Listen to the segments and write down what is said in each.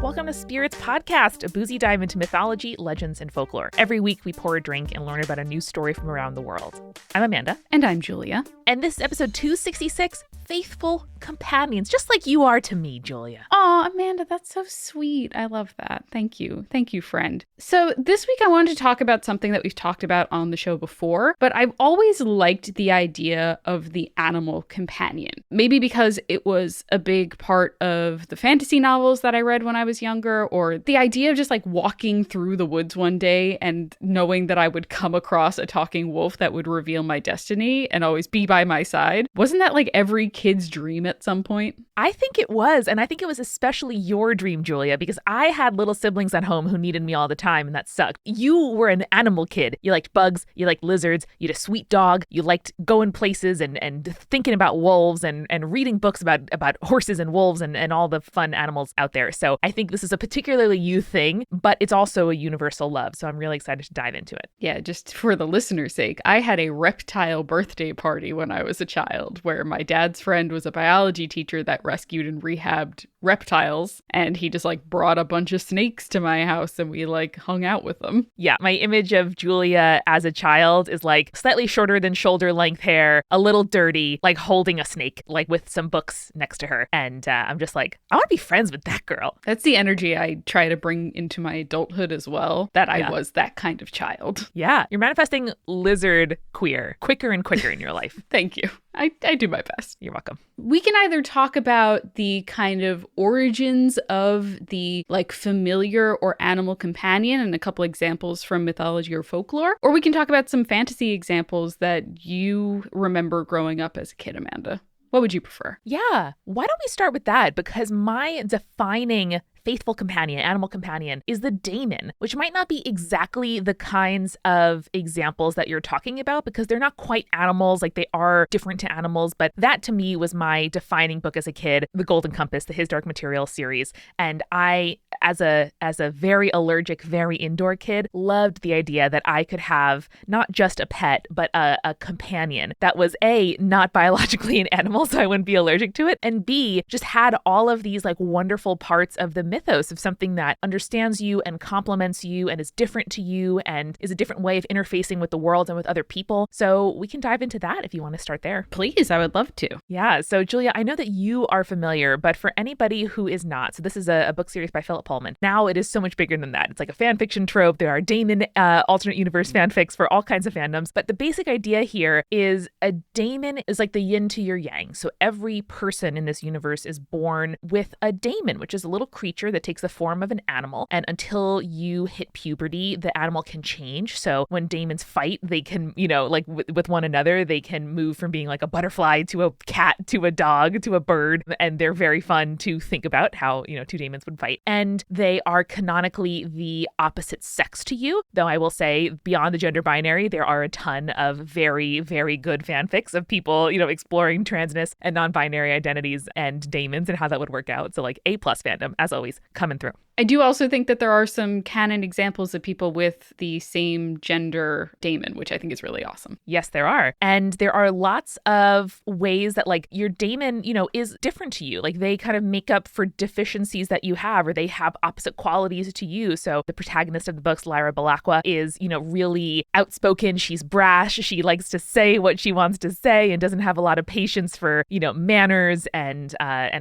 Welcome to Spirits Podcast, a boozy dive into mythology, legends, and folklore. Every week we pour a drink and learn about a new story from around the world. I'm Amanda. And I'm Julia. And this is episode 266, Faithful Companions, just like you are to me, Julia. Oh, Amanda, that's so sweet. I love that. Thank you. Thank you, friend. So this week I wanted to talk about something that we've talked about on the show before, but I've always liked the idea of the animal companion. Maybe because it was a big part of the fantasy novels that I read when I was younger, or the idea of just like walking through the woods one day and knowing that I would come across a talking wolf that would reveal my destiny and always be by my side. Wasn't that like every kid's dream at some point? I think it was. And I think it was especially your dream, Julia, because I had little siblings at home who needed me all the time, and that sucked. You were an animal kid. You liked bugs, you liked lizards, you had a sweet dog, you liked going places and thinking about wolves and reading books about horses and wolves and all the fun animals out there. So I think this is a particularly you thing, but it's also a universal love. So I'm really excited to dive into it. Yeah, just for the listener's sake, I had a reptile birthday party when I was a child where my dad's friend was a biology teacher that rescued and rehabbed reptiles, and he just like brought a bunch of snakes to my house and we like hung out with them. Yeah, my image of Julia as a child is like slightly shorter than shoulder length hair, a little dirty, like holding a snake, like with some books next to her. And I'm just like, I want to be friends with that girl. That's the energy I try to bring into my adulthood as well, that I was that kind of child. Yeah, you're manifesting lizard queer quicker and quicker in your life. Thank you. I do my best. You're welcome. We can either talk about the kind of origins of the like familiar or animal companion and a couple examples from mythology or folklore, or we can talk about some fantasy examples that you remember growing up as a kid, Amanda. What would you prefer? Yeah. Why don't we start with that? Because my defining faithful companion, animal companion, is the daemon, which might not be exactly the kinds of examples that you're talking about because they're not quite animals, like they are different to animals. But that to me was my defining book as a kid, The Golden Compass, the His Dark Material series. And I, as a very allergic, very indoor kid, loved the idea that I could have not just a pet, but a companion that was A, not biologically an animal, so I wouldn't be allergic to it, and B, just had all of these like wonderful parts of the mythos of something that understands you and complements you and is different to you and is a different way of interfacing with the world and with other people. So we can dive into that if you want to start there. Please, I would love to. Yeah. So Julia, I know that you are familiar, but for anybody who is not, so this is a book series by Philip Pullman. Now it is so much bigger than that. It's like a fan fiction trope. There are daemon alternate universe fanfics for all kinds of fandoms. But the basic idea here is a daemon is like the yin to your yang. So every person in this universe is born with a daemon, which is a little creature that takes the form of an animal. And until you hit puberty, the animal can change. So when daemons fight, they can, like with one another, they can move from being like a butterfly to a cat to a dog to a bird. And they're very fun to think about how, two daemons would fight. And they are canonically the opposite sex to you. Though I will say, beyond the gender binary, there are a ton of very, very good fanfics of people, exploring transness and non-binary identities and daemons and how that would work out. So like A+ fandom, as always, coming through. I do also think that there are some canon examples of people with the same gender daemon, which I think is really awesome. Yes, there are. And there are lots of ways that like your daemon, is different to you. Like they kind of make up for deficiencies that you have, or they have opposite qualities to you. So the protagonist of the books, Lyra Balakwa, is, really outspoken. She's brash. She likes to say what she wants to say and doesn't have a lot of patience for, manners and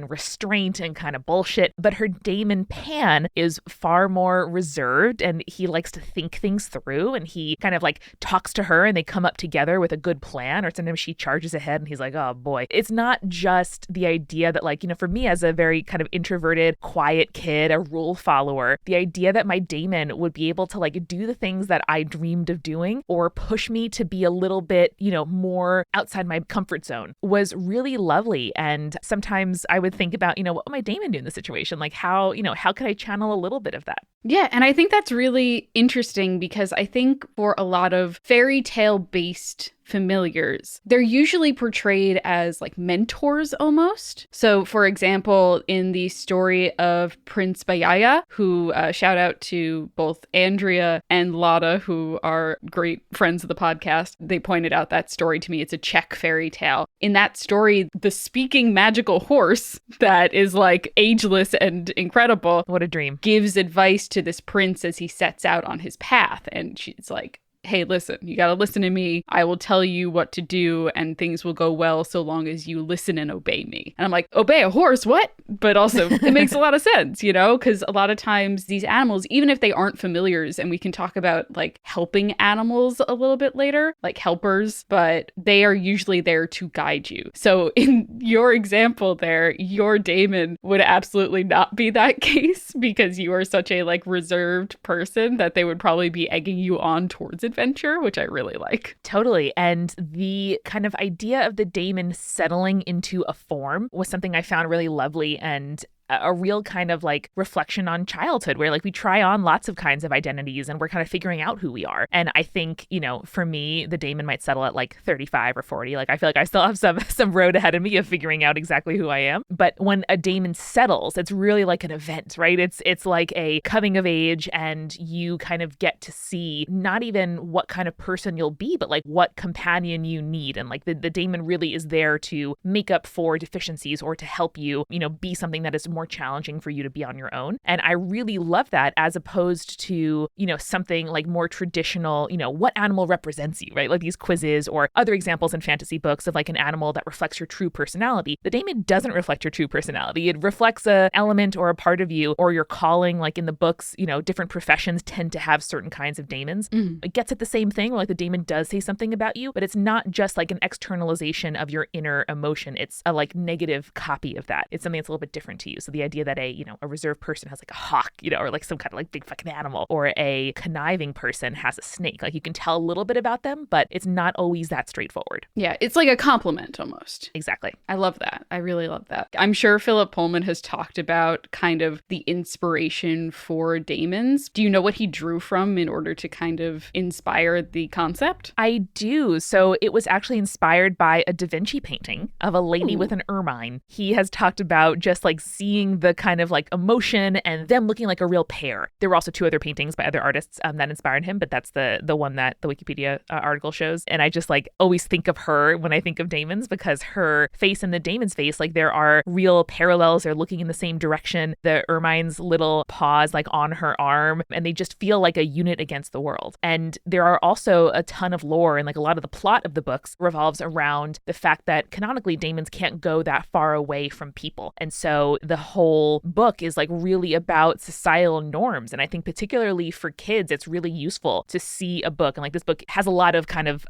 restraint and kind of bullshit. But her daemon Pan is far more reserved, and he likes to think things through, and he kind of like talks to her and they come up together with a good plan, or sometimes she charges ahead and he's like, oh boy. It's not just the idea that like, for me as a very kind of introverted, quiet kid, a rule follower, the idea that my daemon would be able to like do the things that I dreamed of doing or push me to be a little bit, more outside my comfort zone was really lovely. And sometimes I would think about, what would my daemon do in this situation? Like how could I channel a little bit of that? Yeah, and I think that's really interesting because I think for a lot of fairy tale based familiars. They're usually portrayed as like mentors almost. So for example, in the story of Prince Bayaya, who shout out to both Andrea and Lotta, who are great friends of the podcast. They pointed out that story to me. It's a Czech fairy tale. In that story, the speaking magical horse that is like ageless and incredible, What a dream. gives advice to this prince as he sets out on his path. And she's like, hey, listen, you got to listen to me. I will tell you what to do and things will go well so long as you listen and obey me. And I'm like, obey a horse? What? But also it makes a lot of sense, you know, because a lot of times these animals, even if they aren't familiars, and we can talk about like helping animals a little bit later, like helpers, but they are usually there to guide you. So in your example there, your daemon would absolutely not be that case because you are such a like reserved person that they would probably be egging you on towards adventure, which I really like. Totally. And the kind of idea of the daemon settling into a form was something I found really lovely and a real kind of like reflection on childhood where like we try on lots of kinds of identities and we're kind of figuring out who we are. And I think, you know, for me, the daemon might settle at like 35 or 40. Like I feel like I still have some road ahead of me of figuring out exactly who I am. But when a daemon settles, it's really like an event, right? It's like a coming of age and you kind of get to see not even what kind of person you'll be, but like what companion you need. And like the daemon really is there to make up for deficiencies or to help you, you know, be something that is more challenging for you to be on your own. And I really love that as opposed to, you know, something like more traditional, you know, what animal represents you, right? Like these quizzes or other examples in fantasy books of like an animal that reflects your true personality. The daemon doesn't reflect your true personality. It reflects a element or a part of you or your calling. Like in the books, you know, different professions tend to have certain kinds of daemons. It gets at the same thing where like the daemon does say something about you, but it's not just like an externalization of your inner emotion. It's a like negative copy of that. It's something that's a little bit different to you. So the idea that a reserved person has like a hawk, you know, or like some kind of like big fucking animal, or a conniving person has a snake. Like you can tell a little bit about them, but it's not always that straightforward. Yeah, it's like a compliment almost. Exactly. I love that. I really love that. I'm sure Philip Pullman has talked about kind of the inspiration for daemons. Do you know what he drew from in order to kind of inspire the concept? I do. So it was actually inspired by a Da Vinci painting of a lady with an ermine. He has talked about just like seeing the kind of like emotion and them looking like a real pair. There were also two other paintings by other artists that inspired him, but that's the one that the Wikipedia article shows. And I just like always think of her when I think of daemons because her face and the daemon's face, like there are real parallels. They're looking in the same direction. The ermine's little paws like on her arm, and they just feel like a unit against the world. And there are also a ton of lore, and like a lot of the plot of the books revolves around the fact that canonically daemons can't go that far away from people. And so the whole book is like really about societal norms. And I think particularly for kids, it's really useful to see a book. And like this book has a lot of kind of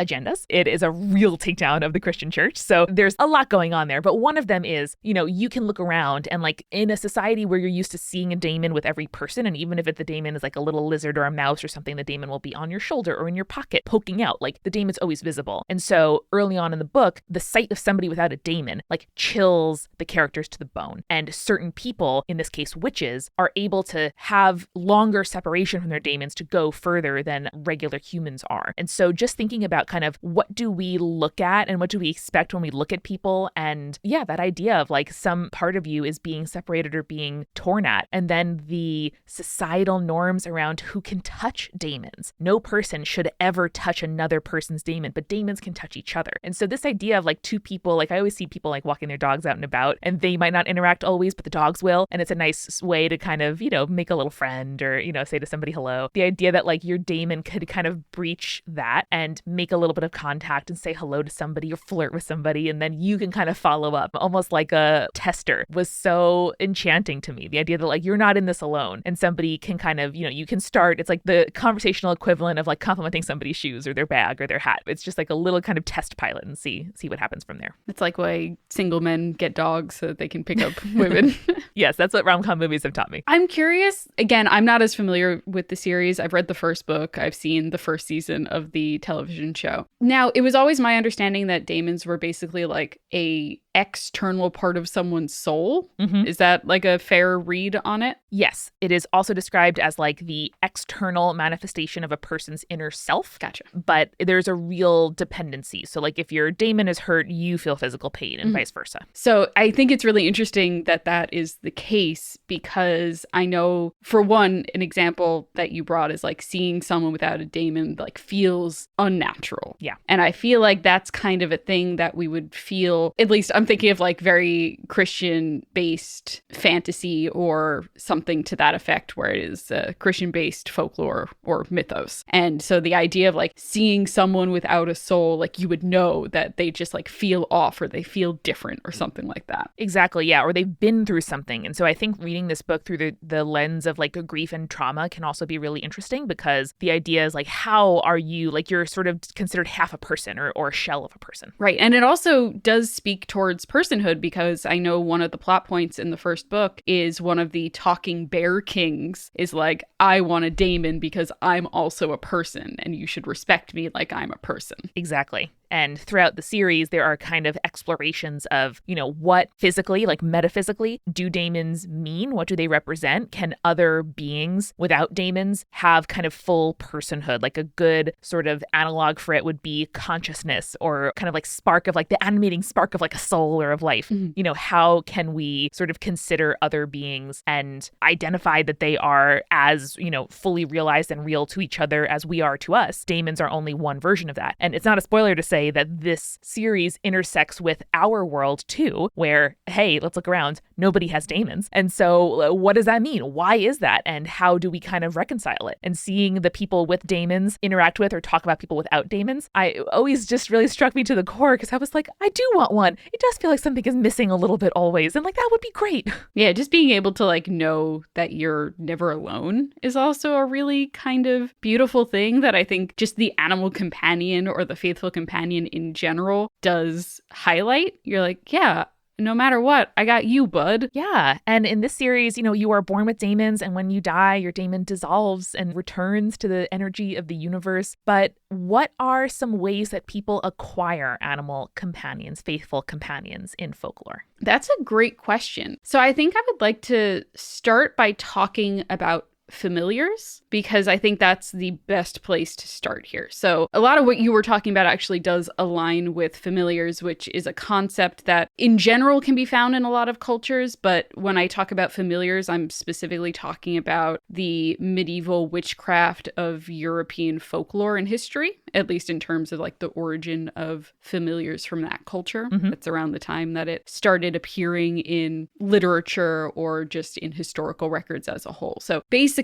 agendas. It is a real takedown of the Christian church. So there's a lot going on there. But one of them is, you know, you can look around and like in a society where you're used to seeing a daemon with every person, and even if the daemon is like a little lizard or a mouse or something, the daemon will be on your shoulder or in your pocket poking out. Like the daemon's always visible. And so early on in the book, the sight of somebody without a daemon like chills the characters to the bone. And certain people, in this case witches, are able to have longer separation from their daemons to go further than regular humans are. And so just thinking about kind of what do we look at and what do we expect when we look at people, and yeah, that idea of like some part of you is being separated or being torn at, and then the societal norms around who can touch daemons. No person should ever touch another person's daemon, but daemons can touch each other. And so this idea of like two people, like I always see people like walking their dogs out and about, and they might not interact always, but the dogs will. And it's a nice way to kind of, you know, make a little friend or, you know, say to somebody hello. The idea that like your daemon could kind of breach that and make a little bit of contact and say hello to somebody or flirt with somebody, and then you can kind of follow up almost like a tester was so enchanting to me. The idea that like you're not in this alone and somebody can kind of, you know, you can start, it's like the conversational equivalent of like complimenting somebody's shoes or their bag or their hat. It's just like a little kind of test pilot and see what happens from there. It's like why single men get dogs so that they can pick up women. Yes, that's what rom-com movies have taught me. I'm curious. Again, I'm not as familiar with the series. I've read the first book. I've seen the first season of the television show. Now, it was always my understanding that daemons were basically like a external part of someone's soul. Mm-hmm. Is that like a fair read on it? Yes, it is also described as like the external manifestation of a person's inner self. Gotcha. But there's a real dependency. So like if your daemon is hurt, you feel physical pain and vice versa. So I think it's really interesting that that is the case, because I know, for one, an example that you brought is like seeing someone without a daemon like feels unnatural. Yeah. And I feel like that's kind of a thing that we would feel, at least I'm thinking of like very Christian based fantasy or something to that effect, where it is Christian based folklore or mythos. And so the idea of like seeing someone without a soul, like you would know that they just like feel off or they feel different or something like that. Exactly. Yeah. Or they've been through something. And so I think reading this book through the lens of like grief and trauma can also be really interesting, because the idea is like, how are you, like you're sort of considered half a person or a shell of a person. Right. And it also does speak towards personhood, because I know one of the plot points in the first book is one of the talking bear kings is like, I want a daemon because I'm also a person and you should respect me like I'm a person. Exactly. And throughout the series, there are kind of explorations of, you know, what physically, like metaphysically, do daemons mean? What do they represent? Can other beings without daemons have kind of full personhood? Like a good sort of analog for it would be consciousness, or kind of like spark of like the animating spark of like a soul or of life. Mm-hmm. You know, how can we sort of consider other beings and identify that they are as, you know, fully realized and real to each other as we are to us? Daemons are only one version of that. And it's not a spoiler to say that this series intersects with our world too, where, hey, let's look around, nobody has daemons. And so what does that mean? Why is that? And how do we kind of reconcile it? And seeing the people with daemons interact with or talk about people without daemons, I always just really struck me to the core, because I was like, I do want one. It does feel like something is missing a little bit always. And like, that would be great. Yeah, just being able to like know that you're never alone is also a really kind of beautiful thing that I think just the animal companion or the faithful companion in general does highlight. You're like, yeah, no matter what, I got you, bud. Yeah. And in this series, you know, you are born with daemons, and when you die, your daemon dissolves and returns to the energy of the universe. But what are some ways that people acquire animal companions, faithful companions in folklore? That's a great question. So I think I would like to start by talking about familiars, because I think that's the best place to start here. So a lot of what you were talking about actually does align with familiars, which is a concept that in general can be found in a lot of cultures. But when I talk about familiars, I'm specifically talking about the medieval witchcraft of European folklore and history, at least in terms of like the origin of familiars from that culture. Mm-hmm. That's around the time that it started appearing in literature or just in historical records as a whole. So basically,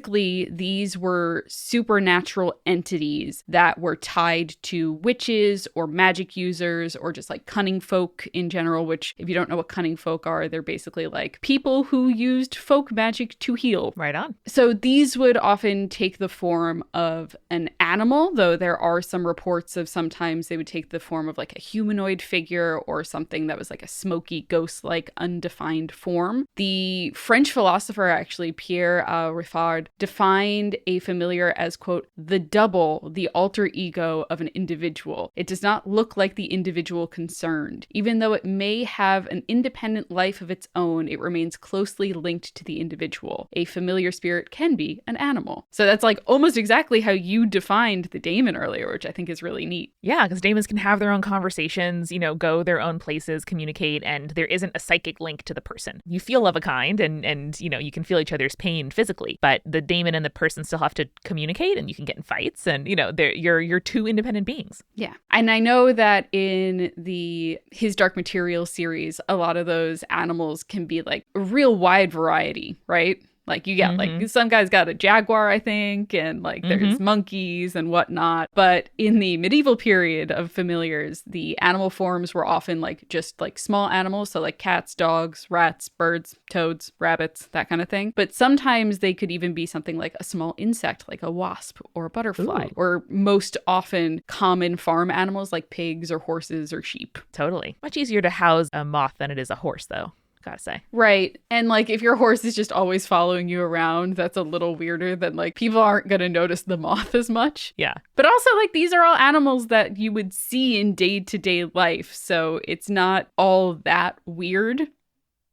these were supernatural entities that were tied to witches or magic users or just like cunning folk in general, which if you don't know what cunning folk are, they're basically like people who used folk magic to heal. Right on. So these would often take the form of an animal, though there are some reports of sometimes they would take the form of like a humanoid figure or something that was like a smoky, ghost-like, undefined form. The French philosopher, actually, Pierre Riffard, defined a familiar as, quote, the double, the alter ego of an individual. It does not look like the individual concerned. Even though it may have an independent life of its own, it remains closely linked to the individual. A familiar spirit can be an animal. So that's like almost exactly how you defined the daemon earlier, which I think is really neat. Yeah, because daemons can have their own conversations, you know, go their own places, communicate, and there isn't a psychic link to the person. You feel of a kind and you know, you can feel each other's pain physically, but the daemon and the person still have to communicate, and you can get in fights, and you know, you're two independent beings. Yeah. And I know that in the His Dark Material series, a lot of those animals can be like a real wide variety, right? Like you get like some guy's got a jaguar, I think, and like there's monkeys and whatnot. But in the medieval period of familiars, the animal forms were often like just like small animals. So like cats, dogs, rats, birds, toads, rabbits, that kind of thing. But sometimes they could even be something like a small insect, like a wasp or a butterfly, or most often common farm animals like pigs or horses or sheep. Totally. Much easier to house a moth than it is a horse, though. gotta say. Right. And like if your horse is just always following you around, that's a little weirder than like people aren't going to notice the moth as much. Yeah. But also like these are all animals that you would see in day-to-day life. So it's not all that weird.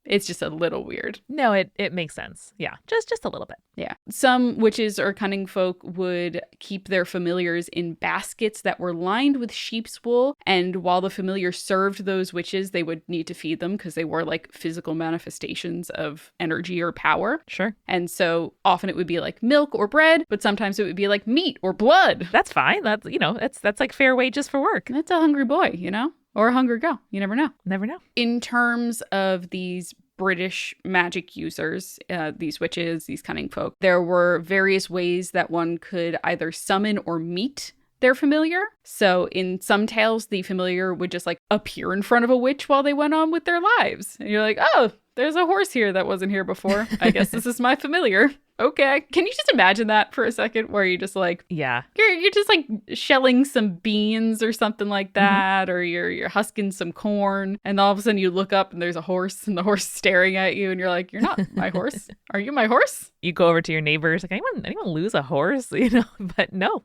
It's just a little weird. No, it makes sense. Yeah, just a little bit. Yeah. Some witches or cunning folk would keep their familiars in baskets that were lined with sheep's wool. And while the familiar served those witches, they would need to feed them because they were like physical manifestations of energy or power. Sure. And so often it would be like milk or bread, but sometimes it would be like meat or blood. That's fine. That's like fair wages for work. That's a hungry boy, you know? Or a hungry girl. You never know. Never know. In terms of these British magic users, these witches, these cunning folk, there were various ways that one could either summon or meet their familiar. So in some tales, the familiar would just like appear in front of a witch while they went on with their lives. And you're like, oh, there's a horse here that wasn't here before. I guess this is my familiar. Okay. Can you just imagine that for a second where you just like, yeah, you're just like shelling some beans or something like that, or you're husking some corn, and all of a sudden you look up and there's a horse and the horse is staring at you and you're like, you're not my horse. Are you my horse? You go over to your neighbors like, anyone lose a horse? But no,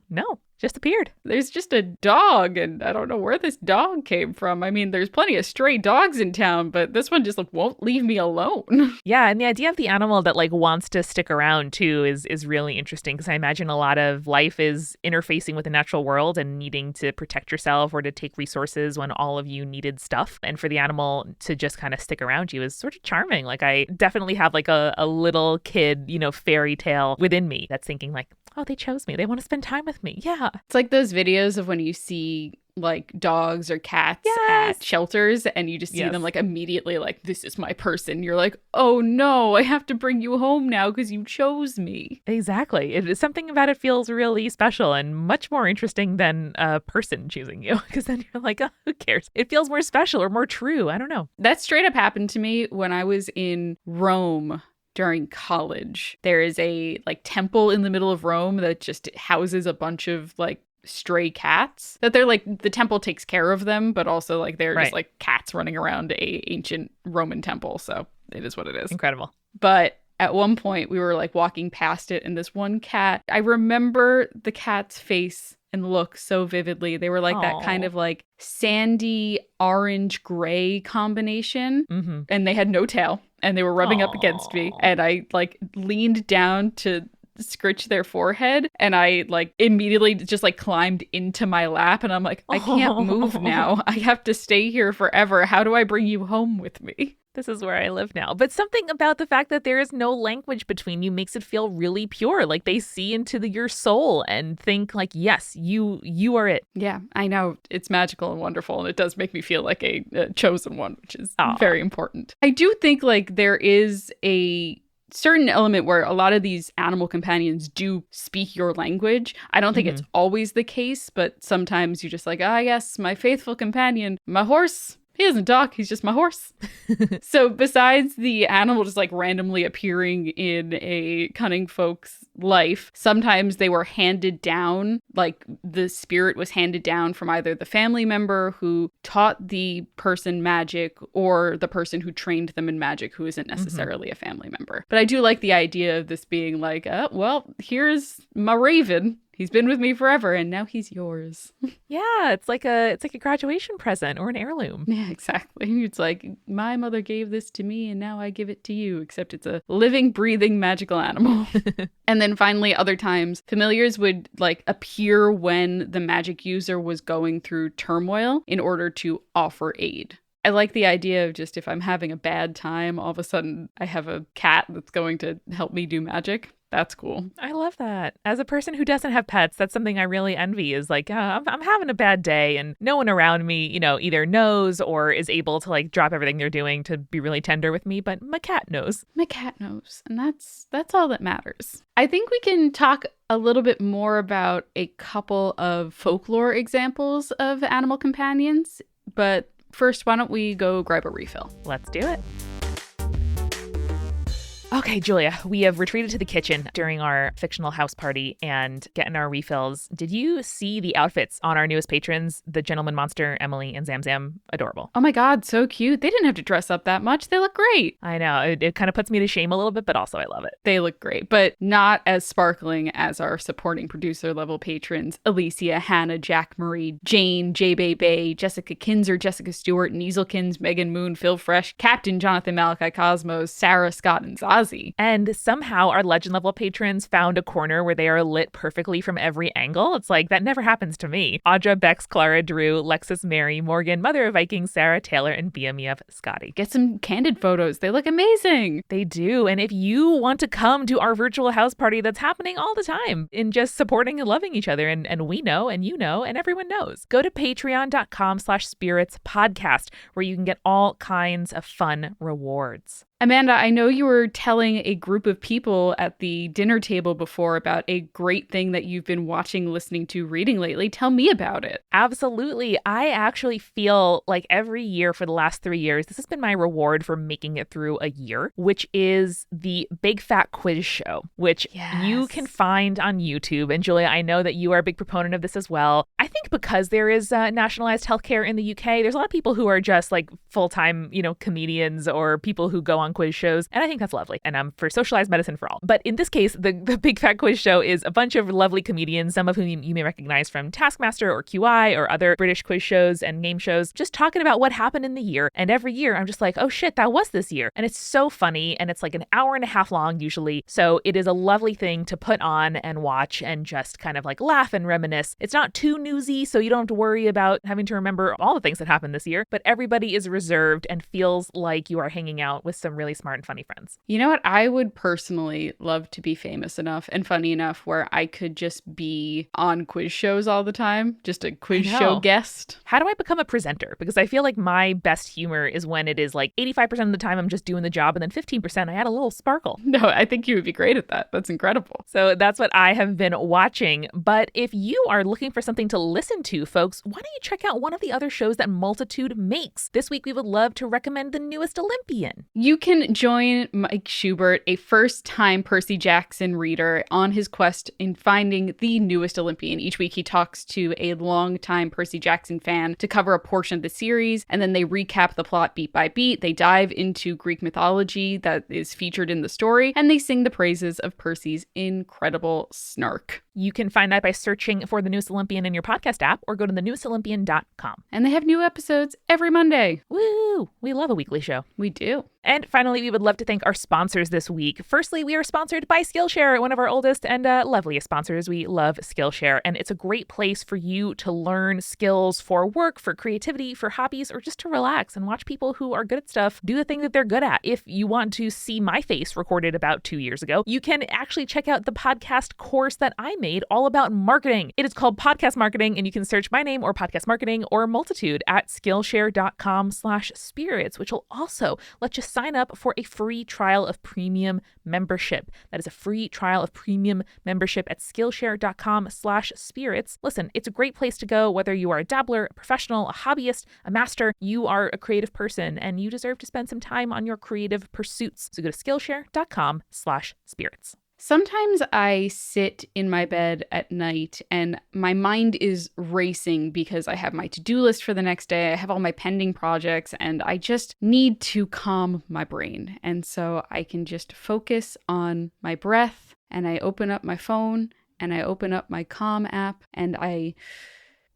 just appeared. There's just a dog, and I don't know where this dog came from. I mean, there's plenty of stray dogs in town, but this one just like won't leave me alone. Yeah, and the idea of the animal that like wants to stick around too is really interesting, because I imagine a lot of life is interfacing with the natural world and needing to protect yourself or to take resources when all of you needed stuff. And for the animal to just kind of stick around you is sort of charming. Like I definitely have like a little kid, fairy tale within me that's thinking like, oh, they chose me. They want to spend time with me. Yeah. It's like those videos of when you see like dogs or cats at shelters and you just see them like immediately like, this is my person. You're like, oh no, I have to bring you home now because you chose me. Exactly. It is something about it feels really special and much more interesting than a person choosing you, because then you're like, oh, who cares? It feels more special or more true. I don't know. That straight up happened to me when I was in Rome during college. There is a like temple in the middle of Rome that just houses a bunch of like stray cats that they're like, the temple takes care of them, but also like they're just like cats running around a ancient Roman temple. So it is what it is. Incredible. But at one point we were like walking past it, and this one cat, I remember the cat's face and look so vividly. They were like that kind of like sandy orange gray combination. Mm-hmm. And they had no tail, and they were rubbing up against me, and I like leaned down to scritch their forehead, and I like immediately just like climbed into my lap, and I'm like, I can't move now. I have to stay here forever. How do I bring you home with me? This is where I live now. But something about the fact that there is no language between you makes it feel really pure. Like they see into your soul and think like, yes, you are it. Yeah, I know. It's magical and wonderful. And it does make me feel like a chosen one, which is very important. I do think like there is a certain element where a lot of these animal companions do speak your language. I don't think it's always the case, but sometimes you're just like, yes, my faithful companion, my horse. He doesn't talk, he's just my horse. So besides the animal just like randomly appearing in a cunning folk's life, sometimes they were handed down, like the spirit was handed down from either the family member who taught the person magic or the person who trained them in magic, who isn't necessarily a family member. But I do like the idea of this being like, well, here's my raven. He's been with me forever, and now he's yours. Yeah, it's like a graduation present or an heirloom. Yeah, exactly. It's like, my mother gave this to me, and now I give it to you, except it's a living, breathing, magical animal. And then finally, other times, familiars would like appear when the magic user was going through turmoil in order to offer aid. I like the idea of just if I'm having a bad time, all of a sudden I have a cat that's going to help me do magic. That's cool. I love that. As a person who doesn't have pets, that's something I really envy is like, I'm having a bad day and no one around me, either knows or is able to like drop everything they're doing to be really tender with me. But my cat knows. My cat knows. And that's all that matters. I think we can talk a little bit more about a couple of folklore examples of animal companions. But first, why don't we go grab a refill? Let's do it. Okay, Julia, we have retreated to the kitchen during our fictional house party and getting our refills. Did you see the outfits on our newest patrons, the Gentleman Monster, Emily, and Zamzam? Adorable. Oh my God, so cute. They didn't have to dress up that much. They look great. I know. It kind of puts me to shame a little bit, but also I love it. They look great, but not as sparkling as our supporting producer level patrons, Alicia, Hannah, Jack Marie, Jane, J. Bay, Jessica Kinzer, Jessica Stewart, Nieselkins, Megan Moon, Phil Fresh, Captain Jonathan Malachi Cosmos, Sarah, Scott, and Zazie. And somehow our legend level patrons found a corner where they are lit perfectly from every angle. It's like, that never happens to me. Audra, Bex, Clara, Drew, Lexus, Mary, Morgan, Mother of Vikings, Sarah, Taylor, and BMEF Scotty. Get some candid photos. They look amazing. They do. And if you want to come to our virtual house party that's happening all the time in just supporting and loving each other, and we know, and you know, and everyone knows, go to patreon.com/spiritspodcast where you can get all kinds of fun rewards. Amanda, I know you were telling a group of people at the dinner table before about a great thing that you've been watching, listening to, reading lately. Tell me about it. Absolutely. I actually feel like every year for the last 3 years, this has been my reward for making it through a year, which is the Big Fat Quiz Show, which you can find on YouTube. And Julia, I know that you are a big proponent of this as well. I think because there is nationalized healthcare in the UK, there's a lot of people who are just like full-time, comedians or people who go on quiz shows. And I think that's lovely. And I'm for socialized medicine for all. But in this case, the Big Fat Quiz Show is a bunch of lovely comedians, some of whom you may recognize from Taskmaster or QI or other British quiz shows and game shows, just talking about what happened in the year. And every year I'm just like, oh shit, that was this year. And it's so funny. And it's like an hour and a half long usually. So it is a lovely thing to put on and watch and just kind of like laugh and reminisce. It's not too newsy, so you don't have to worry about having to remember all the things that happened this year, but everybody is reserved and feels like you are hanging out with some really smart and funny friends. You know what? I would personally love to be famous enough and funny enough where I could just be on quiz shows all the time, just a quiz show guest. How do I become a presenter? Because I feel like my best humor is when it is like 85% of the time I'm just doing the job and then 15% I add a little sparkle. No, I think you would be great at that. That's incredible. So that's what I have been watching. But if you are looking for something to listen to, folks, why don't you check out one of the other shows that Multitude makes? This week we would love to recommend the Newest Olympian. You can join Mike Schubert, a first-time Percy Jackson reader, on his quest in finding the newest Olympian. Each week he talks to a longtime Percy Jackson fan to cover a portion of the series, and then they recap the plot beat by beat. They dive into Greek mythology that is featured in the story, and they sing the praises of Percy's incredible snark. You can find that by searching for The Newest Olympian in your podcast app or go to thenewestolympian.com. And they have new episodes every Monday. Woo! We love a weekly show. We do. And finally, we would love to thank our sponsors this week. Firstly, we are sponsored by Skillshare, one of our oldest and loveliest sponsors. We love Skillshare, and it's a great place for you to learn skills for work, for creativity, for hobbies, or just to relax and watch people who are good at stuff do the thing that they're good at. If you want to see my face recorded about 2 years ago, you can actually check out the podcast course that I made all about marketing. It is called Podcast Marketing, and you can search my name or Podcast Marketing or Multitude at Skillshare.com/spirits, which will also let you sign up for a free trial of premium membership. That is a free trial of premium membership at Skillshare.com/spirits. Listen, it's a great place to go whether you are a dabbler, a professional, a hobbyist, a master. You are a creative person and you deserve to spend some time on your creative pursuits. So go to Skillshare.com/spirits. Sometimes I sit in my bed at night and my mind is racing because I have my to-do list for the next day. I have all my pending projects and I just need to calm my brain. And so I can just focus on my breath, and I open up my phone and I open up my Calm app and I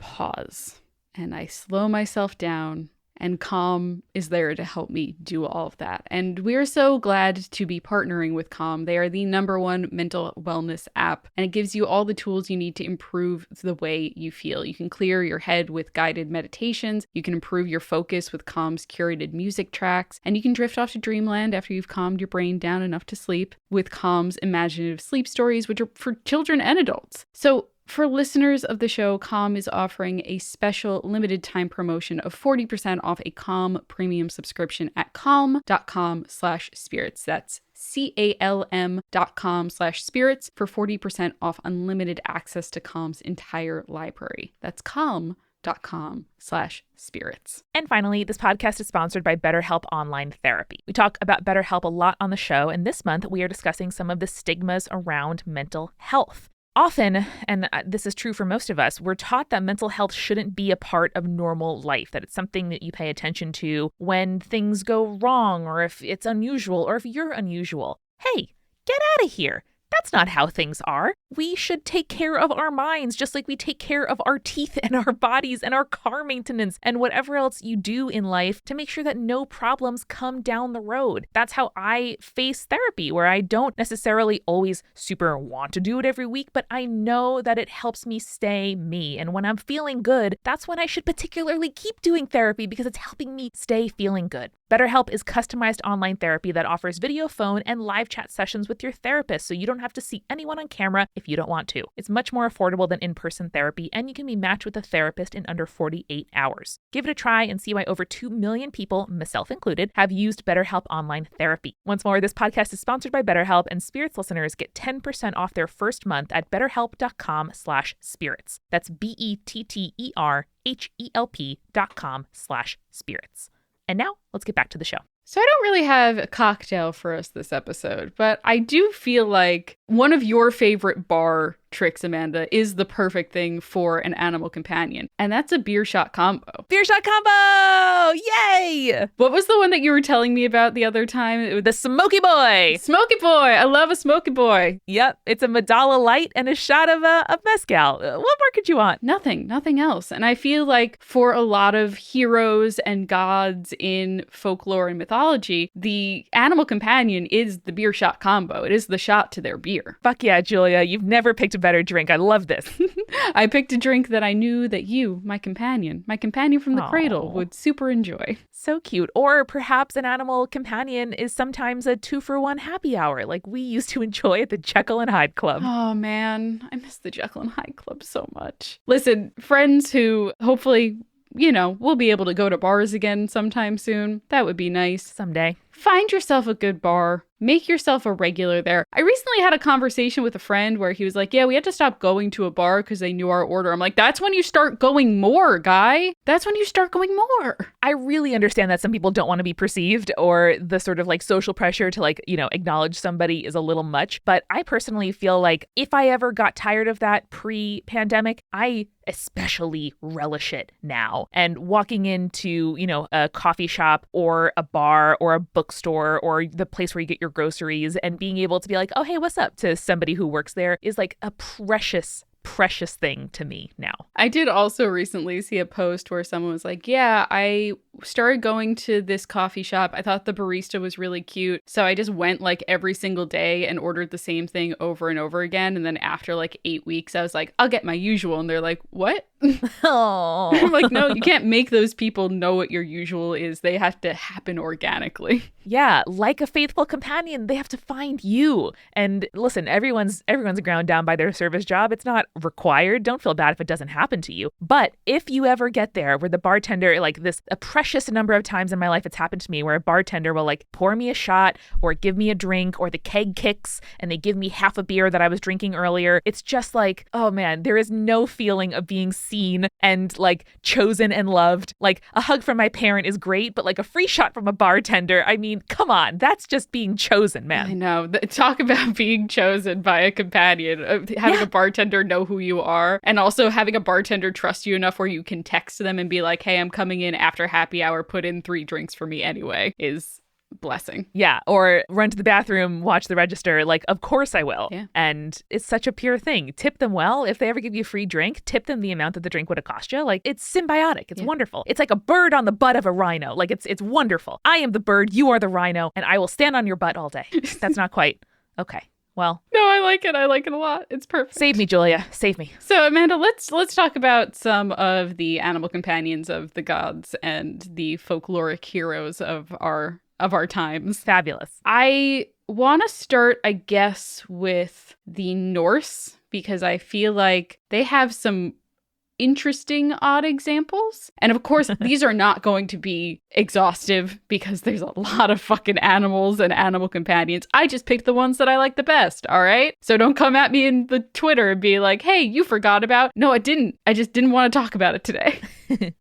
pause and I slow myself down. And Calm is there to help me do all of that. And we're so glad to be partnering with Calm. They are the #1 mental wellness app, and it gives you all the tools you need to improve the way you feel. You can clear your head with guided meditations. You can improve your focus with Calm's curated music tracks, and you can drift off to dreamland after you've calmed your brain down enough to sleep with Calm's imaginative sleep stories, which are for children and adults. So for listeners of the show, Calm is offering a special limited time promotion of 40% off a Calm premium subscription at calm.com/spirits. That's CALM.com/spirits for 40% off unlimited access to Calm's entire library. That's calm.com/spirits. betterhelp.com/spirits. And finally, this podcast is sponsored by BetterHelp Online Therapy. We talk about BetterHelp a lot on the show, and this month we are discussing some of the stigmas around mental health. Often, and this is true for most of us, we're taught that mental health shouldn't be a part of normal life, that it's something that you pay attention to when things go wrong, or if it's unusual, or if you're unusual. Hey, get out of here. That's not how things are. We should take care of our minds just like we take care of our teeth and our bodies and our car maintenance and whatever else you do in life to make sure that no problems come down the road. That's how I face therapy, where I don't necessarily always super want to do it every week, but I know that it helps me stay me. And when I'm feeling good, that's when I should particularly keep doing therapy because it's helping me stay feeling good. BetterHelp is customized online therapy that offers video, phone, and live chat sessions with your therapist, so you don't have to see anyone on camera if you don't want to. It's much more affordable than in-person therapy, and you can be matched with a therapist in under 48 hours. Give it a try and see why over 2 million people, myself included, have used BetterHelp Online Therapy. Once more, this podcast is sponsored by BetterHelp, and Spirits listeners get 10% off their first month at betterhelp.com/spirits. That's BetterHelp.com/spirits. And now, let's get back to the show. So I don't really have a cocktail for us this episode, but I do feel like one of your favorite bar tricks, Amanda, is the perfect thing for an animal companion. And that's a beer shot combo. Beer shot combo! Yay! What was the one that you were telling me about the other time? It was The Smoky Boy! Smoky Boy! I love a Smoky Boy. Yep, it's a Medalla Light and a shot of mezcal. What more could you want? Nothing else. And I feel like for a lot of heroes and gods in folklore and mythology, the animal companion is the beer shot combo. It is the shot to their beer. Fuck yeah, Julia. You've never picked a better drink. I love this. I picked a drink that I knew that you, my companion from the cradle, would super enjoy. So cute. Or perhaps an animal companion is sometimes a 2-for-1 happy hour, like we used to enjoy at the Jekyll and Hyde Club. Oh man, I miss the Jekyll and Hyde Club so much. Listen, friends who hopefully, we'll be able to go to bars again sometime soon. That would be nice. Someday. Find yourself a good bar. Make yourself a regular there. I recently had a conversation with a friend where he was like, yeah, we had to stop going to a bar because they knew our order. I'm like, that's when you start going more, guy. That's when you start going more. I really understand that some people don't want to be perceived, or the sort of like social pressure to acknowledge somebody is a little much. But I personally feel like if I ever got tired of that pre-pandemic, I especially relish it now. And walking into, a coffee shop or a bar or a bookstore or the place where you get your groceries and being able to be like, oh, hey, what's up to somebody who works there is like a precious thing to me now. I did also recently see a post where someone was like, yeah, I started going to this coffee shop. I thought the barista was really cute. So I just went like every single day and ordered the same thing over and over again. And then after like 8 weeks, I was like, I'll get my usual. And they're like, what? Oh, I'm like, no, you can't make those people know what your usual is. They have to happen organically. Yeah, like a faithful companion, they have to find you. And listen, everyone's ground down by their service job. It's not required. Don't feel bad if it doesn't happen to you. But if you ever get there where the bartender, a precious number of times in my life it's happened to me where a bartender will pour me a shot or give me a drink, or the keg kicks and they give me half a beer that I was drinking earlier. It's just like, oh man, there is no feeling of being seen and chosen and loved. Like a hug from my parent is great, but a free shot from a bartender, I mean, come on, that's just being chosen, man. I know. Talk about being chosen by a companion, having a bartender know who you are, and also having a bartender trust you enough where you can text them and be like, hey, I'm coming in after happy hour, put in 3 drinks for me anyway, is blessing. Yeah, or run to the bathroom, watch the register, of course I will. Yeah. And it's such a pure thing. Tip them well. If they ever give you a free drink, tip them the amount that the drink would have cost you. It's symbiotic. It's wonderful. It's like a bird on the butt of a rhino. It's wonderful. I am the bird, you are the rhino, and I will stand on your butt all day. That's not quite okay. Well, no, I like it. I like it a lot. It's perfect. Save me, Julia. Save me. So, Amanda, let's talk about some of the animal companions of the gods and the folkloric heroes of our times. Fabulous. I want to start, I guess, with the Norse, because I feel like they have some interesting odd examples. And of course, these are not going to be exhaustive because there's a lot of fucking animals and animal companions. I just picked the ones that I like the best, all right? So don't come at me in the Twitter and be like, hey, you forgot about... No, I didn't. I just didn't want to talk about it today.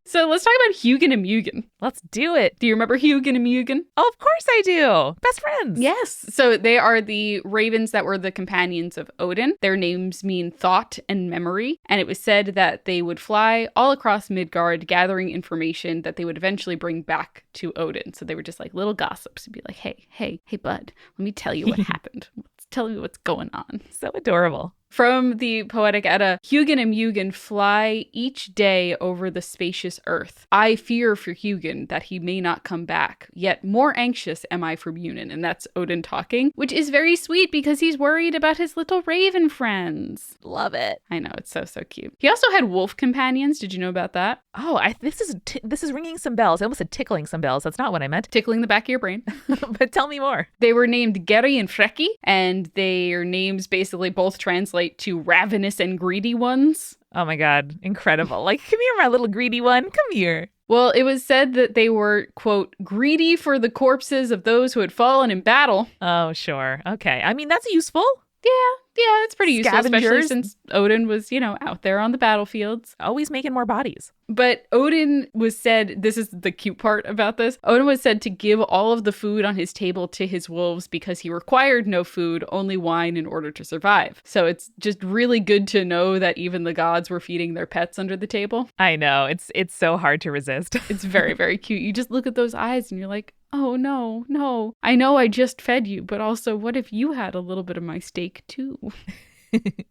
So let's talk about Mugen and Mugen. Let's do it. Do you remember Mugen and Mugen? Oh, of course I do. Best friends. Yes. So they are the ravens that were the companions of Odin. Their names mean thought and memory. And it was said that they would fly all across Midgard, gathering information that they would eventually bring back to Odin. So they were just like little gossips and be like, hey, bud, let me tell you what happened. Tell me what's going on. So adorable. From the Poetic Edda, Hugin and Mugen fly each day over the spacious earth. I fear for Hugin that he may not come back, yet more anxious am I for Munin. And that's Odin talking, which is very sweet because he's worried about his little raven friends. Love it. I know, it's so cute. He also had wolf companions. Did you know about that? Oh, this is ringing some bells. I almost said tickling some bells. That's not what I meant. Tickling the back of your brain. But tell me more. They were named Geri and Frecky, and their names basically both translate to ravenous and greedy ones. Oh my God, incredible. Like, come here, my little greedy one. Come here. Well, it was said that they were, quote, greedy for the corpses of those who had fallen in battle. Oh, sure. Okay. I mean, that's useful. Yeah, it's pretty useful, especially Scavengers. since Odin was, out there on the battlefields. Always making more bodies. But Odin was said, this is the cute part about this, Odin was said to give all of the food on his table to his wolves because he required no food, only wine in order to survive. So it's just really good to know that even the gods were feeding their pets under the table. I know. It's so hard to resist. It's very, very cute. You just look at those eyes and you're like, oh, no. I know I just fed you, but also what if you had a little bit of my steak too?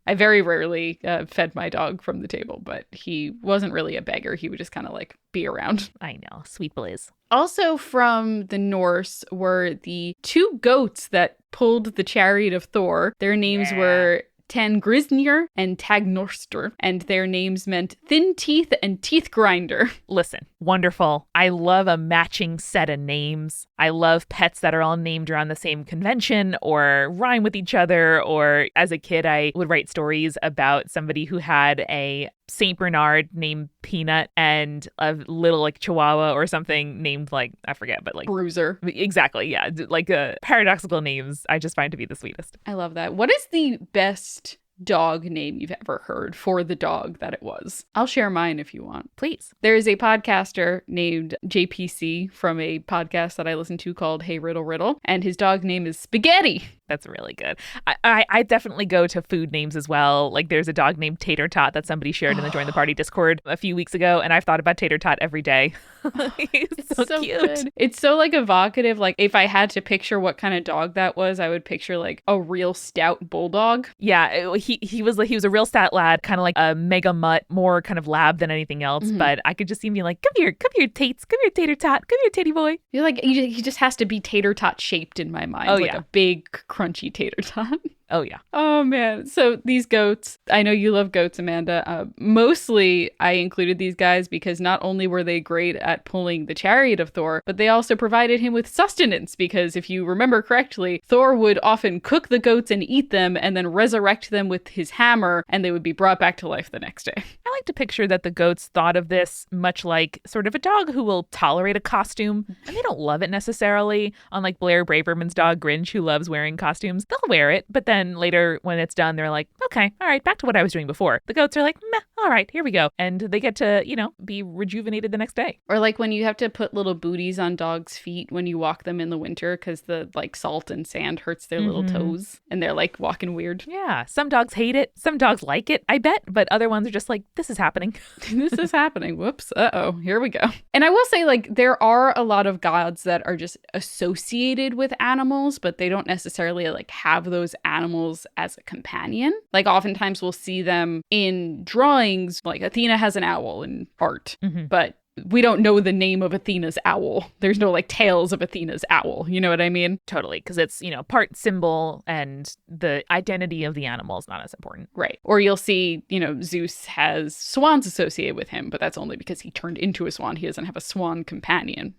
I very rarely fed my dog from the table, but he wasn't really a beggar. He would just kind of like be around. I know. Sweet Blaze. Also from the Norse were the two goats that pulled the chariot of Thor. Their names were Tangrisnir and Tagnorstor, and their names meant thin teeth and teeth grinder. Listen, wonderful. I love a matching set of names. I love pets that are all named around the same convention or rhyme with each other. Or as a kid, I would write stories about somebody who had a Saint Bernard named Peanut and a little like Chihuahua or something named like, I forget, but like Bruiser. Exactly. Yeah. Like paradoxical names I just find to be the sweetest. I love that. What is the best dog name you've ever heard for the dog that it was? I'll share mine if you want. Please. There is a podcaster named JPC from a podcast that I listen to called Hey Riddle Riddle, and his dog name is Spaghetti. That's really good. I definitely go to food names as well. Like there's a dog named Tater Tot that somebody shared in the Join the Party Discord a few weeks ago, and I've thought about Tater Tot every day. It's so cute. Good. It's so like evocative. Like if I had to picture what kind of dog that was, I would picture like a real stout bulldog. Yeah, he was a real stat lad, kind of like a mega mutt, more kind of lab than anything else. Mm-hmm. But I could just see him being like, come here, Tates, come here, Tater Tot, come here, Tatty boy. You're like, he just has to be Tater Tot shaped in my mind. Oh, like a big crunchy tater tot. Oh, yeah. Oh, man. So these goats, I know you love goats, Amanda. Mostly I included these guys because not only were they great at pulling the chariot of Thor, but they also provided him with sustenance because if you remember correctly, Thor would often cook the goats and eat them and then resurrect them with his hammer and they would be brought back to life the next day. I like to picture that the goats thought of this much like sort of a dog who will tolerate a costume and they don't love it necessarily. Unlike Blair Braverman's dog Grinch, who loves wearing costumes, they'll wear it, but then later when it's done, they're like, okay, all right, back to what I was doing before. The goats are like, meh, all right, here we go. And they get to, be rejuvenated the next day. Or like when you have to put little booties on dogs' feet when you walk them in the winter because the like salt and sand hurts their little toes and they're like walking weird. Yeah, some dogs hate it. Some dogs like it, I bet. But other ones are just like, this is happening. This is happening. Whoops. Uh-oh. Here we go. And I will say like there are a lot of gods that are just associated with animals, but they don't necessarily like have those animals as a companion. Like oftentimes we'll see them in drawings, like Athena has an owl in art, but we don't know the name of Athena's owl. There's no like tales of Athena's owl. You know what I mean? Totally. Because it's, part symbol and the identity of the animal is not as important. Right. Or you'll see, Zeus has swans associated with him, but that's only because he turned into a swan. He doesn't have a swan companion,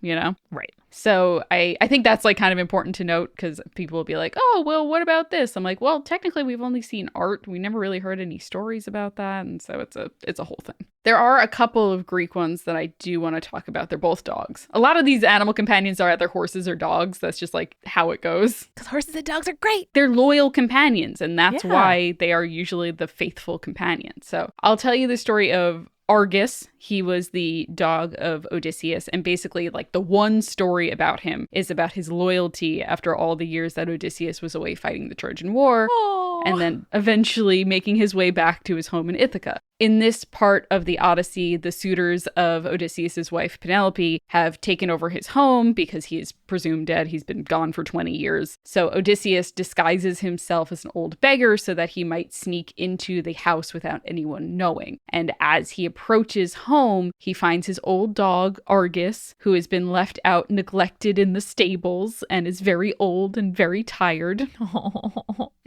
Right. So I think that's like kind of important to note because people will be like, oh, well, what about this? I'm like, well, technically we've only seen art. We never really heard any stories about that. And so it's a whole thing. There are a couple of Greek ones that I do want to talk about. They're both dogs. A lot of these animal companions are either horses or dogs. That's just like how it goes. Because horses and dogs are great. They're loyal companions, and that's why they are usually the faithful companion. So I'll tell you the story of Argus. He was the dog of Odysseus, and basically like the one story about him is about his loyalty after all the years that Odysseus was away fighting the Trojan War. Aww. And then eventually making his way back to his home in Ithaca. In this part of the Odyssey, the suitors of Odysseus' wife Penelope have taken over his home because he is presumed dead. He's been gone for 20 years. So Odysseus disguises himself as an old beggar so that he might sneak into the house without anyone knowing. And as he approaches home, he finds his old dog, Argus, who has been left out neglected in the stables and is very old and very tired.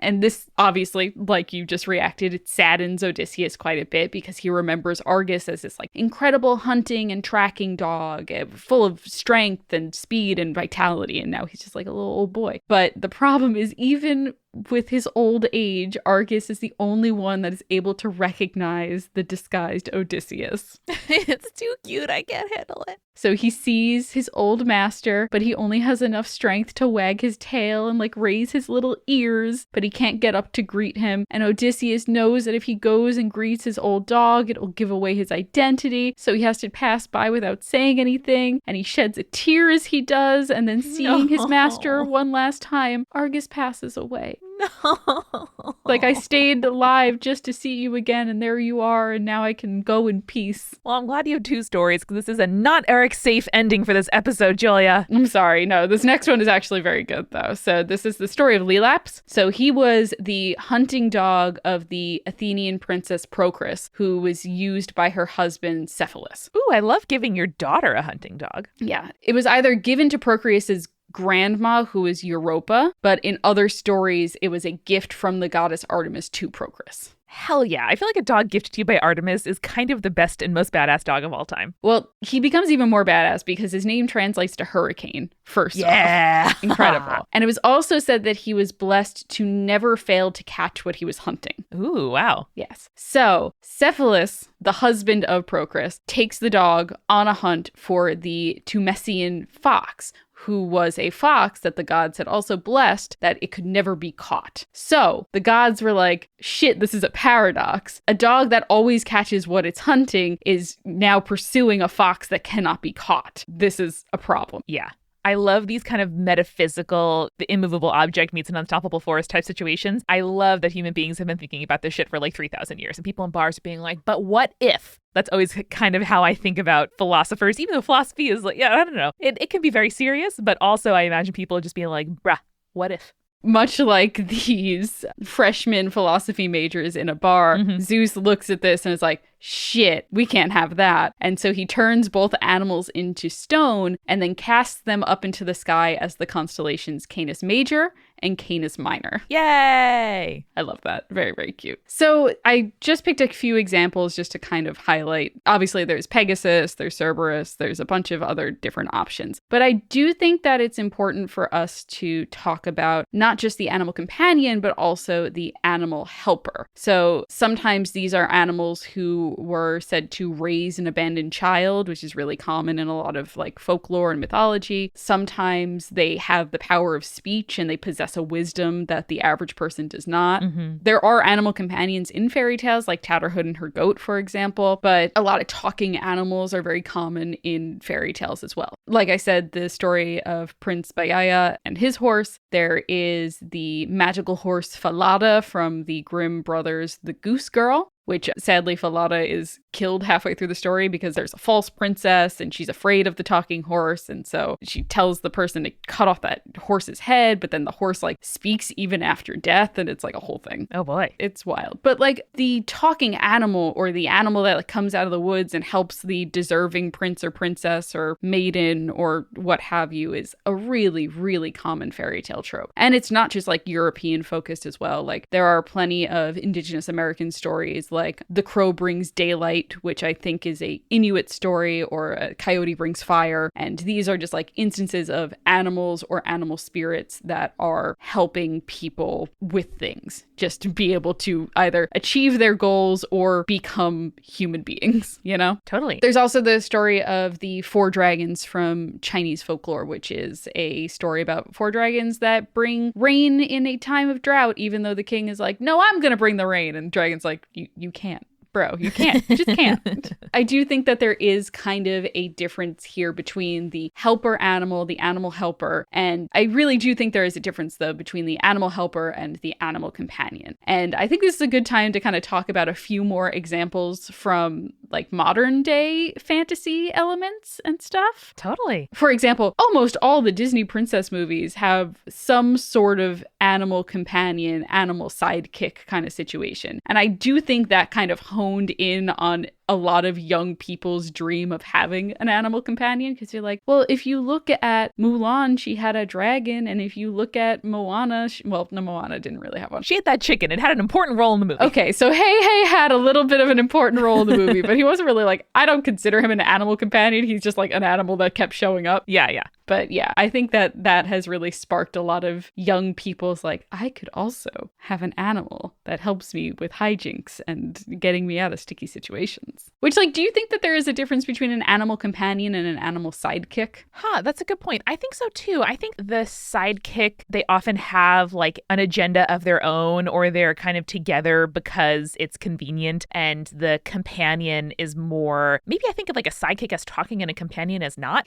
And this, obviously, like you just reacted, it saddens Odysseus quite a bit because he remembers Argus as this like incredible hunting and tracking dog, full of strength and speed and vitality. And now he's just like a little old boy. But the problem is, even with his old age, Argus is the only one that is able to recognize the disguised Odysseus. It's too cute. I can't handle it. So he sees his old master, but he only has enough strength to wag his tail and like raise his little ears, but he can't get up to greet him. And Odysseus knows that if he goes and greets his old dog, it will give away his identity. So he has to pass by without saying anything. And he sheds a tear as he does. And then seeing his master one last time, Argus passes away. No. Like, I stayed alive just to see you again, and there you are, and now I can go in peace. Well, I'm glad you have two stories, because this is a not Eric safe ending for this episode, Julia. I'm sorry. No, this next one is actually very good, though. So this is the story of Lelaps. So he was the hunting dog of the Athenian princess Procris, who was used by her husband Cephalus. Ooh, I love giving your daughter a hunting dog. Yeah. It was either given to Procreus's grandma, who is Europa, but in other stories, it was a gift from the goddess Artemis to Procris. Hell yeah. I feel like a dog gifted to you by Artemis is kind of the best and most badass dog of all time. Well, he becomes even more badass because his name translates to hurricane, first off. Incredible. And it was also said that he was blessed to never fail to catch what he was hunting. Ooh, wow. Yes. So Cephalus, the husband of Procris, takes the dog on a hunt for the Tumesian fox, who was a fox that the gods had also blessed that it could never be caught. So the gods were like, shit, this is a paradox. A dog that always catches what it's hunting is now pursuing a fox that cannot be caught. This is a problem. Yeah. I love these kind of metaphysical, the immovable object meets an unstoppable force type situations. I love that human beings have been thinking about this shit for like 3,000 years. And people in bars are being like, but what if? That's always kind of how I think about philosophers, even though philosophy is like, yeah, I don't know. It can be very serious, but also I imagine people just being like, bruh, what if? Much like these freshman philosophy majors in a bar, Zeus looks at this and is like, shit, we can't have that. And so he turns both animals into stone and then casts them up into the sky as the constellations Canis Major and Canis Minor. Yay! I love that. Very, very cute. So I just picked a few examples just to kind of highlight. Obviously, there's Pegasus, there's Cerberus, there's a bunch of other different options. But I do think that it's important for us to talk about not just the animal companion, but also the animal helper. So sometimes these are animals who were said to raise an abandoned child, which is really common in a lot of like folklore and mythology. Sometimes they have the power of speech and they possess a wisdom that the average person does not. There are animal companions in fairy tales like Tatterhood and her goat, for example, but a lot of talking animals are very common in fairy tales as well. Like I said, the story of Prince Bayaya and his horse. There is the magical horse Falada from the Grimm brothers, The Goose Girl, which sadly Falada is killed halfway through the story because there's a false princess and she's afraid of the talking horse. And so she tells the person to cut off that horse's head, but then the horse like speaks even after death. And it's like a whole thing. Oh boy. It's wild. But like the talking animal or the animal that like comes out of the woods and helps the deserving prince or princess or maiden or what have you is a really, really common fairy tale trope. And it's not just like European focused as well. Like there are plenty of Indigenous American stories like The Crow Brings Daylight, which I think is a Inuit story, or a Coyote Brings Fire. And these are just like instances of animals or animal spirits that are helping people with things, just to be able to either achieve their goals or become human beings, you know? Totally. There's also the story of the four dragons from Chinese folklore, which is a story about four dragons that bring rain in a time of drought, even though the king is like, no, I'm going to bring the rain. And the dragon's like, you can't. Bro, you can't. You just can't. I do think that there is kind of a difference here between the helper animal, the animal helper. And I really do think there is a difference, though, between the animal helper and the animal companion. And I think this is a good time to kind of talk about a few more examples from like modern day fantasy elements and stuff. Totally. For example, almost all the Disney princess movies have some sort of animal companion, animal sidekick kind of situation. And I do think that kind of honed in on a lot of young people's dream of having an animal companion, because you're like, well, if you look at Mulan, she had a dragon, and if you look at Moana, Moana didn't really have one. She had that chicken. It had an important role in the movie. Okay, so Hey had a little bit of an important role in the movie, but he wasn't really like, I don't consider him an animal companion. He's just like an animal that kept showing up. Yeah. But yeah, I think that has really sparked a lot of young people's like, I could also have an animal that helps me with hijinks and getting me out of sticky situations. Which, like, do you think that there is a difference between an animal companion and an animal sidekick? That's a good point. I think so too. I think the sidekick, they often have like an agenda of their own, or they're kind of together because it's convenient. And the companion is more, maybe I think of like a sidekick as talking and a companion as not.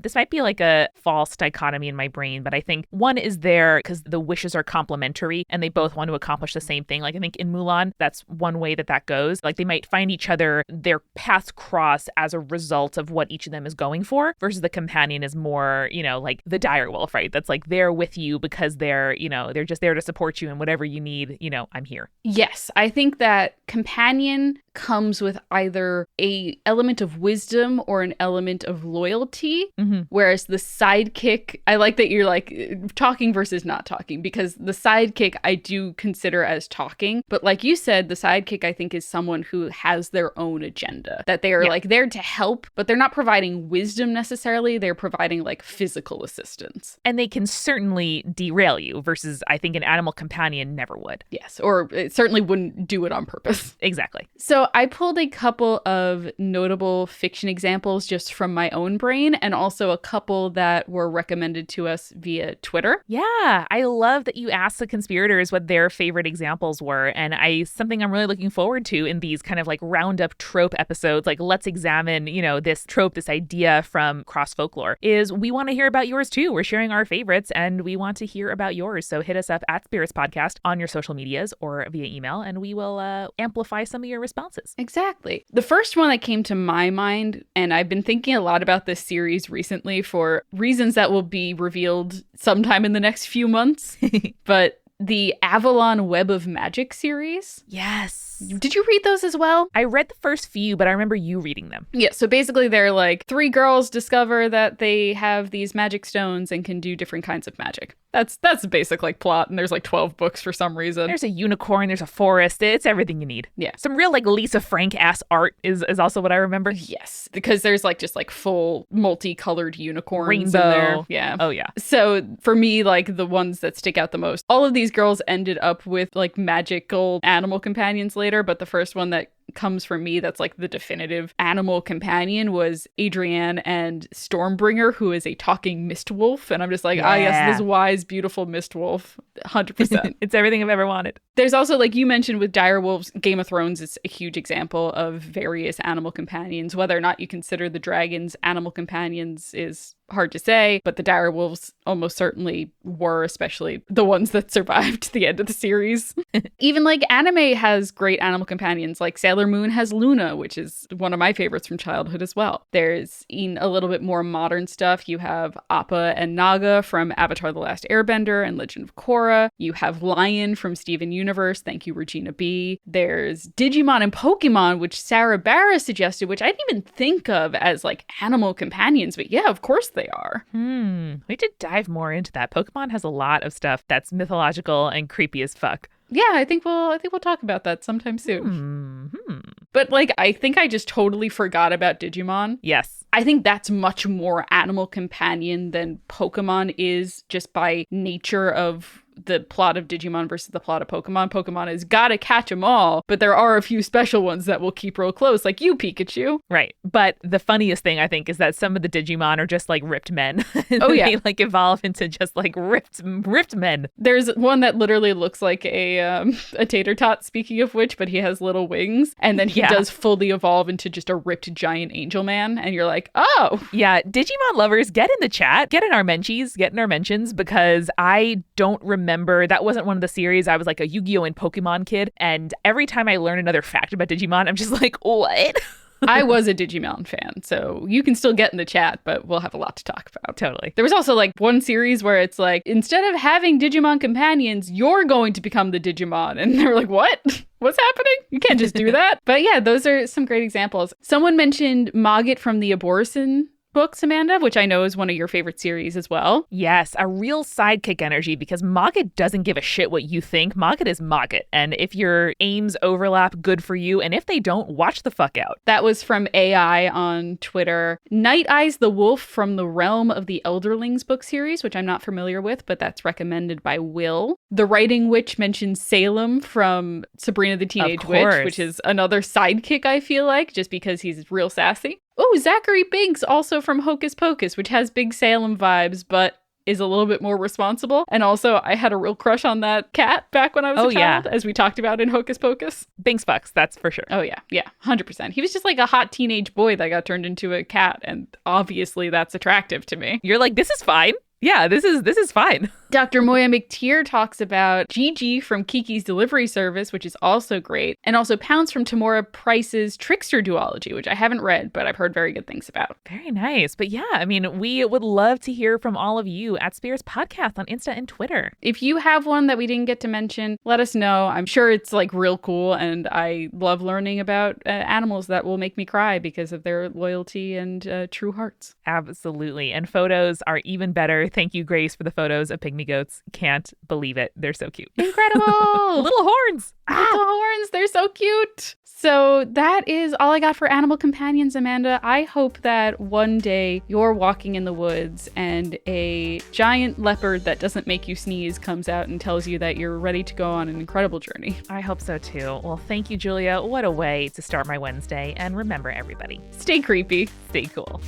This might be like a false dichotomy in my brain, but I think one is there because the wishes are complementary and they both want to accomplish the same thing. Like I think in Mulan, that's one way that goes. Like they might find each other, their paths cross as a result of what each of them is going for, versus the companion is more, like the dire wolf, right? That's like they're with you because they're just there to support you and whatever you need, I'm here. Yes, I think that companion comes with either a element of wisdom or an element of loyalty, whereas the sidekick, I like that you're like talking versus not talking, because the sidekick I do consider as talking, but like you said, the sidekick I think is someone who has their own agenda, that they are like there to help, but they're not providing wisdom necessarily, they're providing like physical assistance. And they can certainly derail you, versus I think an animal companion never would. Yes, or it certainly wouldn't do it on purpose. Exactly. So I pulled a couple of notable fiction examples just from my own brain, and also a couple that were recommended to us via Twitter. Yeah, I love that you asked the conspirators what their favorite examples were. And something I'm really looking forward to in these kind of like roundup trope episodes, like let's examine, this trope, this idea from cross folklore, is we want to hear about yours too. We're sharing our favorites and we want to hear about yours. So hit us up at Spirits Podcast on your social medias or via email, and we will amplify some of your responses. Exactly. The first one that came to my mind, and I've been thinking a lot about this series recently for reasons that will be revealed sometime in the next few months, but the Avalon Web of Magic series. Yes. Did you read those as well? I read the first few, but I remember you reading them. Yeah, so basically they're like 3 girls discover that they have these magic stones and can do different kinds of magic. That's the basic like plot, and there's like 12 books for some reason. There's a unicorn, there's a forest, it's everything you need. Yeah. Some real like Lisa Frank-ass art is also what I remember. Yes, because there's like just like full multicolored unicorns Rainbow. in there. Yeah. Oh yeah. So for me, like the ones that stick out the most, all of these girls ended up with like magical animal companions later, but the first one that comes from me that's like the definitive animal companion was Adrienne and Stormbringer, who is a talking mist wolf, and I'm just like, yes, this wise, beautiful mist wolf, 100%. It's everything I've ever wanted. There's also, like you mentioned with dire wolves, Game of Thrones is a huge example of various animal companions. Whether or not you consider the dragons animal companions is hard to say, but the dire wolves almost certainly were, especially the ones that survived the end of the series. Even like anime has great animal companions, like Sailor Moon has Luna, which is one of my favorites from childhood as well. There's, in a little bit more modern stuff, you have Appa and Naga from Avatar The Last Airbender and Legend of Korra. You have Lion from Steven Universe, thank you Regina B. There's Digimon and Pokemon, which Sarah Barra suggested, which I didn't even think of as like animal companions, but yeah, of course they are. We did dive more into that. Pokemon has a lot of stuff that's mythological and creepy as fuck. Yeah, I think we'll talk about that sometime soon. Mm-hmm. But like, I think I just totally forgot about Digimon. Yes. I think that's much more animal companion than Pokemon is, just by nature of the plot of Digimon versus the plot of Pokemon. Pokemon is gotta catch them all, but there are a few special ones that will keep real close, like you, Pikachu. Right. But the funniest thing, I think, is that some of the Digimon are just like ripped men. Oh, yeah. They like evolve into just like ripped men. There's one that literally looks like a tater tot, speaking of which, but he has little wings. And then he does fully evolve into just a ripped giant angel man. And you're like, oh. Yeah. Digimon lovers, get in the chat, get in our mentions, because I don't remember. That wasn't one of the series. I was like a Yu-Gi-Oh! And Pokemon kid. And every time I learn another fact about Digimon, I'm just like, what? I was a Digimon fan, so you can still get in the chat, but we'll have a lot to talk about. Totally. There was also like one series where it's like, instead of having Digimon companions, you're going to become the Digimon. And they were like, what? What's happening? You can't just do that. But yeah, those are some great examples. Someone mentioned Mogget from the Abortion books, Amanda, which I know is one of your favorite series as well. Yes, a real sidekick energy, because Mogget doesn't give a shit what you think. Mogget is Mogget. And if your aims overlap, good for you. And if they don't, watch the fuck out. That was from AI on Twitter. Night Eyes the Wolf from the Realm of the Elderlings book series, which I'm not familiar with, but that's recommended by Will. The Writing Witch mentions Salem from Sabrina the Teenage Witch, which is another sidekick, I feel like, just because he's real sassy. Oh, Zachary Biggs, also from Hocus Pocus, which has big Salem vibes, but is a little bit more responsible. And also, I had a real crush on that cat back when I was a child, as we talked about in Hocus Pocus. Binks fucks, that's for sure. Oh, yeah. Yeah, 100%. He was just like a hot teenage boy that got turned into a cat, and obviously that's attractive to me. You're like, this is fine. Yeah, this is fine. Dr. Moya McTeer talks about Gigi from Kiki's Delivery Service, which is also great, and also Pounds from Tamora Price's Trickster duology, which I haven't read, but I've heard very good things about. Very nice. But yeah, I mean, we would love to hear from all of you at Spirits Podcast on Insta and Twitter. If you have one that we didn't get to mention, let us know. I'm sure it's like real cool, and I love learning about animals that will make me cry because of their loyalty and true hearts. Absolutely. And photos are even better. Thank you, Grace, for the photos of pygmy goats. Can't believe it. They're so cute. Incredible. Little horns. Little horns. They're so cute. So that is all I got for animal companions, Amanda. I hope that one day you're walking in the woods and a giant leopard that doesn't make you sneeze comes out and tells you that you're ready to go on an incredible journey. I hope so too. Well, thank you, Julia. What a way to start my Wednesday. And remember, everybody, stay creepy. Stay cool.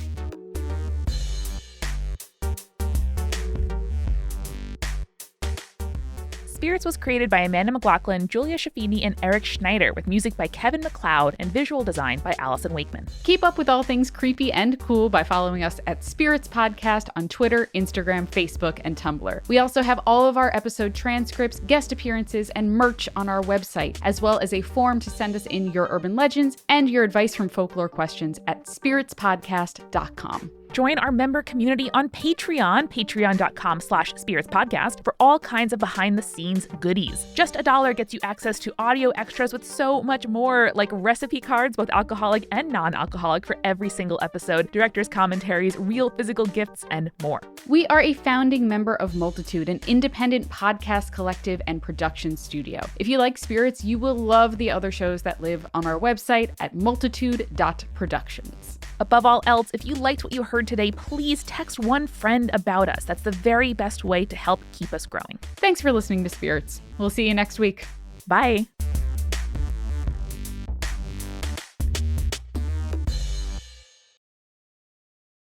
Spirits was created by Amanda McLaughlin, Julia Shafini, and Eric Schneider, with music by Kevin MacLeod and visual design by Allison Wakeman. Keep up with all things creepy and cool by following us at Spirits Podcast on Twitter, Instagram, Facebook, and Tumblr. We also have all of our episode transcripts, guest appearances, and merch on our website, as well as a form to send us in your urban legends and your advice from folklore questions at spiritspodcast.com. Join our member community on Patreon, patreon.com/spiritspodcast, for all kinds of behind-the-scenes goodies. Just $1 gets you access to audio extras with so much more, like recipe cards, both alcoholic and non-alcoholic, for every single episode, director's commentaries, real physical gifts, and more. We are a founding member of Multitude, an independent podcast collective and production studio. If you like Spirits, you will love the other shows that live on our website at multitude.productions. Above all else, if you liked what you heard today, please text one friend about us. That's the very best way to help keep us growing. Thanks for listening to Spirits. We'll see you next week. Bye.